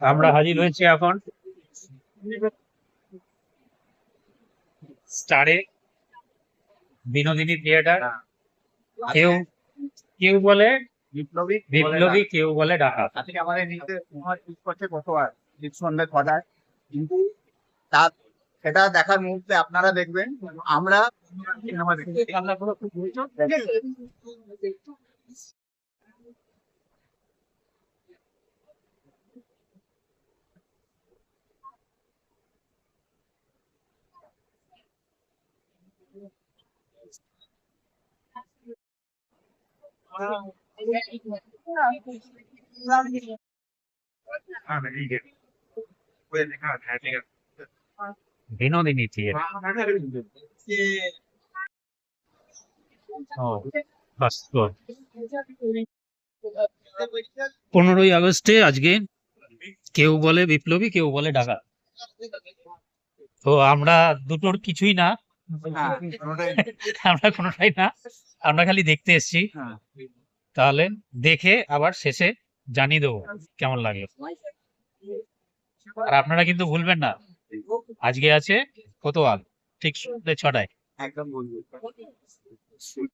আমরা হাজির হয়েছি এখন স্টারে, বিনোদিনী থিয়েটার। কেউ কেউ বলে বিপ্লবী, কেউ বলে ডাকাত। আজকে আমাদের নিচে চুজ করছে কতবার সন্ধ্যে ছটায়, কিন্তু তার সেটা দেখার মুহূর্তে আপনারা দেখবেন আমরা সিনেমা দেখছি। বিনোদিনী থিয়েটার। ও, বাস good। 15ই আগস্টে আজকে কেউ বলে বিপ্লবী, কেউ বলে ডাকাত। তো আমরা দুটোর কিছুই না, আমরা কোনোটাই না, আমরা খালি দেখতে এসেছি। তাহলে দেখে আবার শেষে জানিয়ে দেবো কেমন লাগলো। আর আপনারা কিন্তু ভুলবেন না, আজকে আছে কোতোয়াল, ঠিক সন্ধ্যে 6টায়। একদম বলবো